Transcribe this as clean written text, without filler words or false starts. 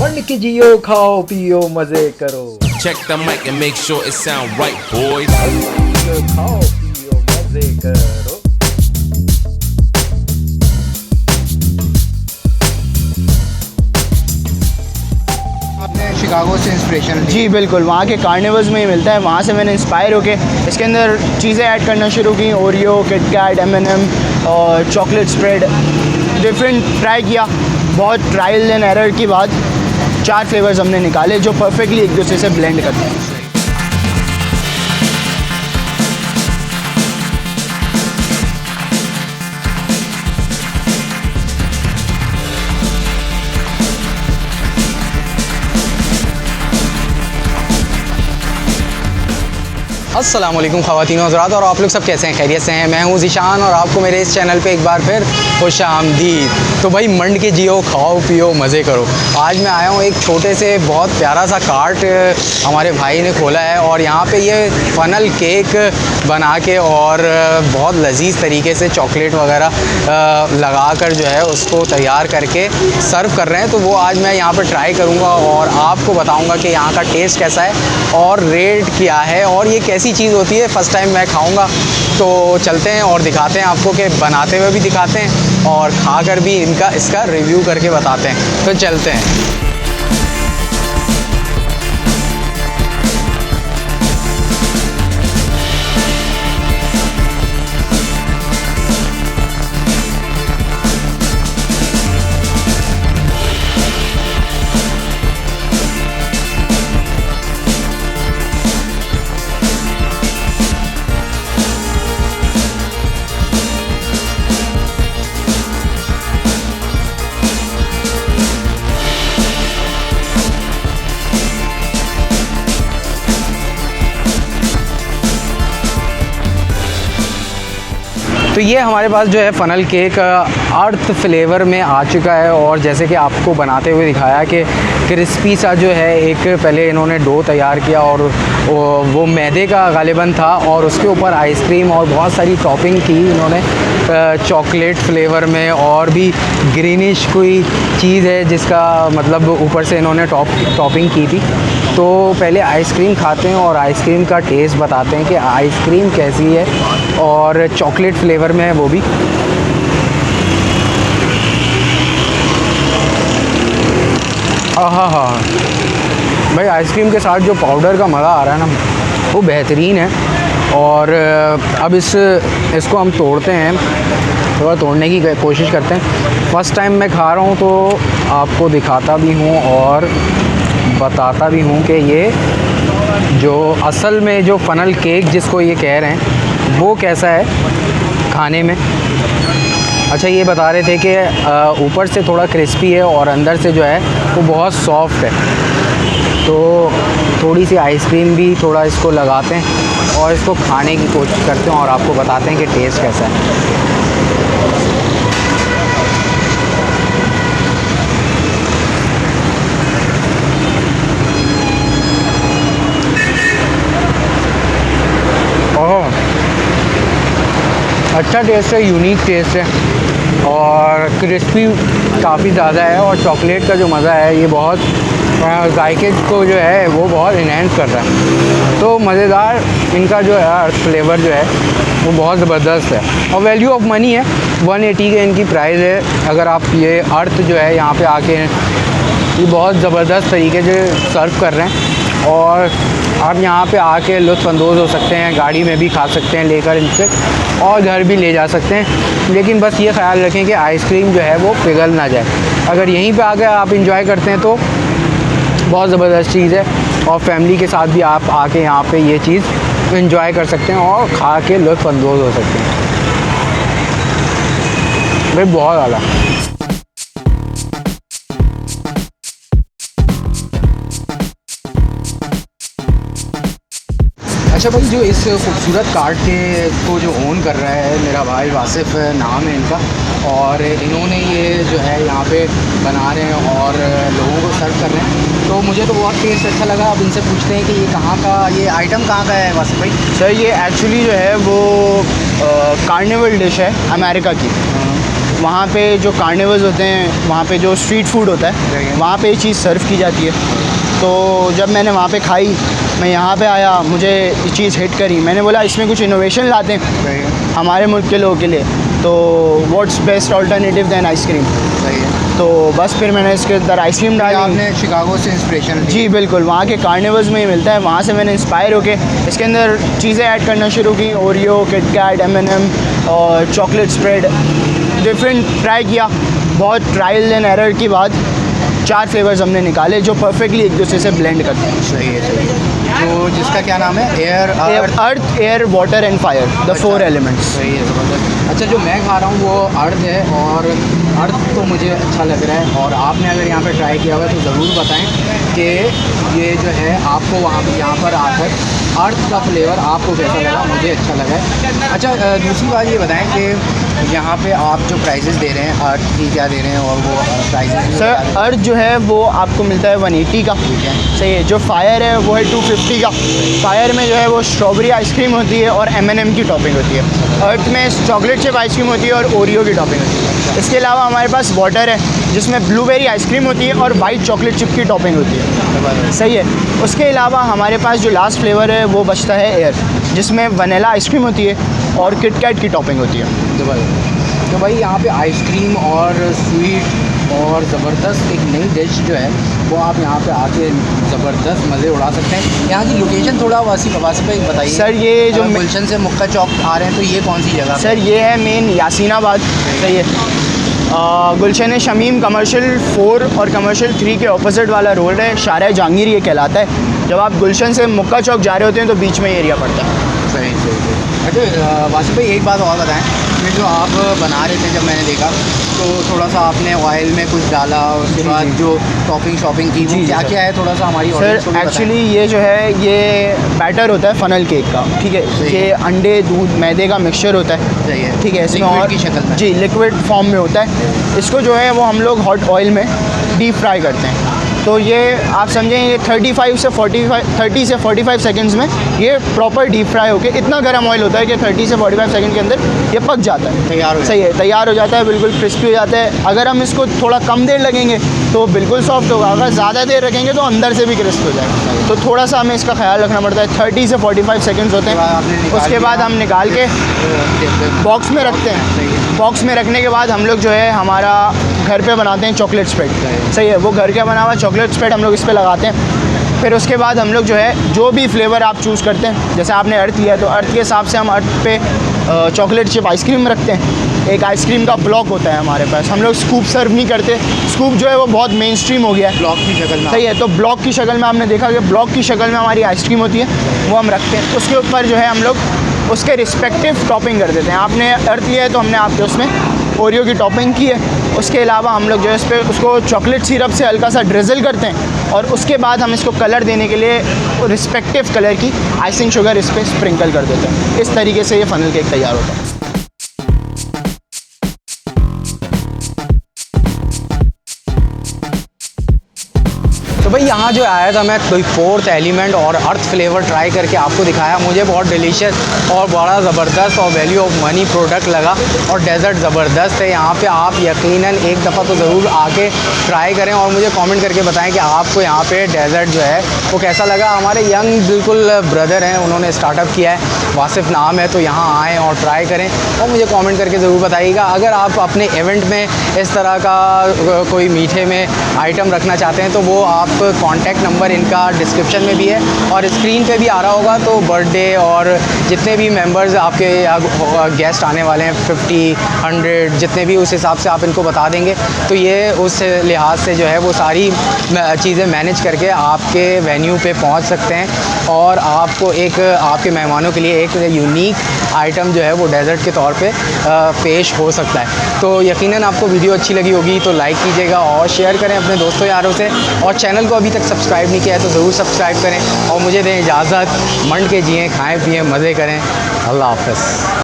मंड के जियो, खाओ पियो मजे करो। Check the mic and make sure it sound right, boys. खाओ पियो मजे करो। आपने शिकागो से इंस्पिरेशन ली? जी बिल्कुल, वहाँ के कार्निवल्स में ही मिलता है। वहाँ से मैंने इंस्पायर होके इसके अंदर चीज़ें ऐड करना शुरू की। ओरियो, किटकैट, M&M और चॉकलेट स्प्रेड डिफरेंट ट्राई किया। बहुत ट्रायल एंड एरर के बाद 4 फ्लेवर्स हमने निकाले जो परफेक्टली एक दूसरे से ब्लेंड करते हैं। अस्सलाम वालेकुम ख़वातीन और हज़रात, और आप लोग सब कैसे हैं? खैरियत से हैं? मैं हूं ज़ीशान और आपको मेरे इस चैनल पे एक बार फिर खुशामदीद। तो भाई मंड के जियो, खाओ पियो मज़े करो। आज मैं आया हूं एक छोटे से बहुत प्यारा सा कार्ट हमारे भाई ने खोला है और यहाँ पे ये फ़नल केक बना के और बहुत लजीज तरीके से चॉकलेट वगैरह लगा कर जो है उसको तैयार करके सर्व कर रहे हैं। तो वो आज मैं यहाँ पर ट्राई करूँगा और आपको बताऊँगा कि यहाँ का टेस्ट कैसा है और रेट क्या है और ये कैसी चीज़ होती है। फ़र्स्ट टाइम मैं खाऊंगा, तो चलते हैं और दिखाते हैं आपको कि बनाते हुए भी दिखाते हैं और खाकर भी इसका रिव्यू करके बताते हैं। तो चलते हैं। तो ये हमारे पास जो है फ़नल केक अर्थ फ्लेवर में आ चुका है और जैसे कि आपको बनाते हुए दिखाया कि क्रिस्पी सा जो है, एक पहले इन्होंने डो तैयार किया और वो मैदे का गालिबन था और उसके ऊपर आइसक्रीम और बहुत सारी टॉपिंग की इन्होंने चॉकलेट फ्लेवर में, और भी ग्रीनिश कोई चीज़ है जिसका मतलब ऊपर से इन्होंने टॉपिंग की थी। तो पहले आइसक्रीम खाते हैं और आइसक्रीम का टेस्ट बताते हैं कि आइसक्रीम कैसी है और चॉकलेट फ्लेवर में है वो भी। हाँ हाँ भाई, आइसक्रीम के साथ जो पाउडर का मज़ा आ रहा है ना, वो बेहतरीन है। और अब इसको हम तोड़ते हैं, थोड़ा तोड़ने की कोशिश करते हैं। फ़र्स्ट टाइम मैं खा रहा हूँ तो आपको दिखाता भी हूँ और बताता भी हूँ कि ये जो असल में जो फ़नल केक जिसको ये कह रहे हैं वो कैसा है खाने में। अच्छा, ये बता रहे थे कि ऊपर से थोड़ा क्रिस्पी है और अंदर से जो है वो बहुत सॉफ्ट है। तो थोड़ी सी आइसक्रीम भी थोड़ा इसको लगाते हैं और इसको खाने की कोशिश करते हैं और आपको बताते हैं कि टेस्ट कैसा है। अच्छा टेस्ट है, यूनिक टेस्ट है और क्रिस्पी काफ़ी ज़्यादा है और चॉकलेट का जो मज़ा है ये बहुत जायके को जो है वो बहुत इन्हेंस कर रहा है। तो मज़ेदार इनका जो है अर्थ फ्लेवर जो है वो बहुत ज़बरदस्त है और वैल्यू ऑफ मनी है। 180 के इनकी प्राइस है। अगर आप ये अर्थ जो है यहाँ पे आके ये बहुत ज़बरदस्त तरीके से सर्व कर रहे हैं और आप यहाँ पे आके लुत्फ़अंदोज़ हो सकते हैं। गाड़ी में भी खा सकते हैं लेकर इनसे और घर भी ले जा सकते हैं, लेकिन बस ये ख्याल रखें कि आइसक्रीम जो है वो पिघल ना जाए। अगर यहीं पे आकर आप इंजॉय करते हैं तो बहुत ज़बरदस्त चीज़ है और फैमिली के साथ भी आप आके यहाँ पे ये चीज़ इंजॉय कर सकते हैं और खा के लुत्फ़अंदोज़ हो सकते हैं। भाई बहुत ज़्यादा। अच्छा भाई, जो इस खूबसूरत कार्ट को जो ओन कर रहा है मेरा भाई वासिफ़ नाम है इनका, और इन्होंने ये जो है यहाँ पे बना रहे हैं और लोगों को सर्व कर रहे हैं। तो मुझे तो बहुत टेस्ट अच्छा लगा। अब इनसे पूछते हैं कि ये कहाँ का, ये आइटम कहाँ का है वासिफ़ भाई? सर ये एक्चुअली जो है वो कार्निवल डिश है अमेरिका की। वहाँ पे जो कार्निवल्स होते हैं, वहाँ पे जो स्ट्रीट फूड होता है, वहाँ पे ये चीज़ सर्व की जाती है। तो जब मैंने वहाँ पे खाई, मैं यहाँ पे आया, मुझे ये चीज़ हिट करी। मैंने बोला इसमें कुछ इनोवेशन लाते हैं हमारे मुल्क के लोगों के लिए। तो what's best alternative than ice cream. सही है। तो बस फिर मैंने इसके अंदर आइसक्रीम डाली। आपने शिकागो से इंस्पिरेशन ली? जी बिल्कुल, वहाँ के कार्निवल्स में ही मिलता है, वहाँ से मैंने इंस्पायर होके इसके अंदर चीज़ें ऐड करना शुरू की। ओरियो, किटकैट, M&M और चॉकलेट स्प्रेड, डिफरेंट ट्राई किया। बहुत ट्रायल एंड एरर के बाद 4 फ्लेवर्स हमने निकाले जो परफेक्टली एक दूसरे से ब्लेंड करते हैं। सही है, सही है। तो जिसका क्या नाम है? Earth, air, water and fire, the 4 elements. सही है, ज़बरदस्त। अच्छा, जो मैं खा रहा हूँ वो अर्थ है, और अर्थ तो मुझे अच्छा लग रहा है। और आपने अगर यहाँ पे ट्राई किया हुआ है तो ज़रूर बताएं कि ये जो है आपको वहाँ यहाँ पर आकर अर्थ का फ्लेवर आपको कैसा लगा। मुझे अच्छा लगा है। अच्छा, दूसरी बात ये बताएं कि यहाँ पे आप जो प्राइजेज़ दे रहे हैं अर्थ की क्या दे रहे हैं, और वो प्राइजेज़? सर अर्थ जो है वो आपको मिलता है 180 का। ठीक है। सही है। जो फायर है वो है 250 का। फायर में जो है वो स्ट्रॉबेरी आइसक्रीम होती है और M&M की टॉपिंग होती है। अर्थ में चॉकलेट चिप आइसक्रीम होती है और ओरियो की टॉपिंग होती है। इसके अलावा हमारे पास वाटर है जिसमें ब्लूबेरी आइसक्रीम होती है और वाइट चॉकलेट चिप की टॉपिंग होती है। सही है। उसके अलावा हमारे पास जो लास्ट फ्लेवर है वो बचता है एयर, जिसमें वनीला आइसक्रीम होती है और किटकैट की टॉपिंग होती है। तो भाई यहाँ पे आइसक्रीम और स्वीट और ज़बरदस्त एक नई डिश जो है वो आप यहाँ पे आके ज़बरदस्त मज़े उड़ा सकते हैं। यहाँ की लोकेशन थोड़ा वासी पे बताइए सर। ये जो गुलशन से मुक्का चौक आ रहे हैं तो ये कौन सी जगह? सर ये है मेन यासीनाबाद। सही है। गुलशन शमीम कमर्शियल 4 और कमर्शियल 3 के ऑपोजिट वाला रोड है। शारा जहांगीर ये कहलाता है। जब आप गुलशन से मुक्का चौक जा रहे होते हैं तो बीच में एरिया पड़ता है। सही सही। अच्छा वासिफ भाई, एक बात और बताएं, ये जो आप बना रहे थे जब मैंने देखा तो थोड़ा सा आपने ऑयल में कुछ डाला, उसके बाद जो टॉपिंग शॉपिंग की, वो क्या क्या है थोड़ा सा हमारी ऑडियंस को सर भी एक्चुअली ये जो है ये बैटर होता है फनल केक का। ठीक है। ये अंडे, दूध, मैदे का मिक्सचर होता है। सही है। ठीक है। इसमें लिक्विड और की शक्ल में। जी लिक्विड फॉर्म में होता है। इसको जो है वो हम लोग हॉट ऑयल में डीप फ्राई करते हैं। तो ये आप समझें ये 30 से 45 सेकंड्स में ये प्रॉपर डीप फ्राई होके इतना गर्म ऑयल होता है कि 30 से 45 सेकंड के अंदर ये पक जाता है। तैयार हो सही है। तैयार हो जाता है, बिल्कुल क्रिस्पी हो जाता है। अगर हम इसको थोड़ा कम देर लगेंगे तो बिल्कुल सॉफ्ट होगा, अगर ज़्यादा देर रखेंगे तो अंदर से भी क्रिस्प हो जाएगा। तो थोड़ा सा हमें इसका ख्याल रखना पड़ता है। 30 से 45 सेकंड्स होते हैं। उसके बाद हम निकाल के बॉक्स में रखते हैं। बॉक्स में रखने के बाद हम लोग जो है हमारा घर पे बनाते हैं चॉकलेट स्प्रेड। सही है। वो घर का बना हुआ चॉकलेट स्प्रेड हम लोग इस पे लगाते हैं। फिर उसके बाद हम लोग जो है जो भी फ्लेवर आप चूज़ करते हैं, जैसे आपने अर्थ लिया तो अर्थ के हिसाब से हम अर्थ पे चॉकलेट चिप आइसक्रीम रखते हैं। एक आइसक्रीम का ब्लॉक होता है हमारे पास। हम लोग स्कूप सर्व नहीं करते। स्कूप जो है वो बहुत मेन स्ट्रीम हो गया है ब्लॉक की शक्ल में। सही है। तो ब्लॉक की शक्ल में आपने देखा कि ब्लॉक की शक्ल में हमारी आइसक्रीम होती है, वो हम रखते हैं। उसके ऊपर जो है हम लोग उसके रिस्पेक्टिव टॉपिंग कर देते हैं। आपने अर्थ लिया है तो हमने आपके उसमें ओरियो की टॉपिंग की है। उसके अलावा हम लोग जो है इस पर उसको चॉकलेट सिरप से हल्का सा ड्रिजल करते हैं, और उसके बाद हम इसको कलर देने के लिए रिस्पेक्टिव कलर की आइसिंग शुगर इस पर स्प्रिंकल कर देते हैं। इस तरीके से ये फनल केक तैयार होता है। भाई यहाँ जो आया था मैं कोई 4th एलिमेंट और अर्थ फ्लेवर ट्राई करके आपको दिखाया। मुझे बहुत डिलीशियस और बड़ा ज़बरदस्त और वैल्यू ऑफ मनी प्रोडक्ट लगा, और डेज़र्ट ज़बरदस्त है। यहाँ पे आप यकीनन एक दफ़ा तो ज़रूर आके ट्राई करें और मुझे कमेंट करके बताएं कि आपको यहाँ पे डेज़र्ट जो है वो कैसा लगा। हमारे यंग बिल्कुल ब्रदर हैं, उन्होंने स्टार्टअप किया है, वासिफ नाम है, तो यहाँ आएँ और ट्राई करें और मुझे कॉमेंट करके ज़रूर बताइएगा। अगर आप अपने इवेंट में इस तरह का कोई मीठे में आइटम रखना चाहते हैं तो वो आप कॉन्टैक्ट नंबर इनका डिस्क्रिप्शन में भी है और स्क्रीन पे भी आ रहा होगा। तो बर्थडे और जितने भी मेंबर्स आपके गेस्ट आने वाले हैं 50, 100 जितने भी, उस हिसाब से आप इनको बता देंगे तो ये उस लिहाज से जो है वो सारी चीज़ें मैनेज करके आपके वेन्यू पे पहुंच सकते हैं और आपको एक आपके मेहमानों के लिए एक यूनिक आइटम जो है वो डेज़र्ट के तौर पे पेश हो सकता है। तो यकीनन आपको वीडियो अच्छी लगी होगी तो लाइक कीजिएगा और शेयर करें अपने दोस्तों यारों से, और चैनल को अभी तक सब्सक्राइब नहीं किया है तो ज़रूर सब्सक्राइब करें और मुझे दें इजाज़त। मंड के जिएँ, खाएँ पिएँ, मज़े करें। अल्लाह हाफ़िज़।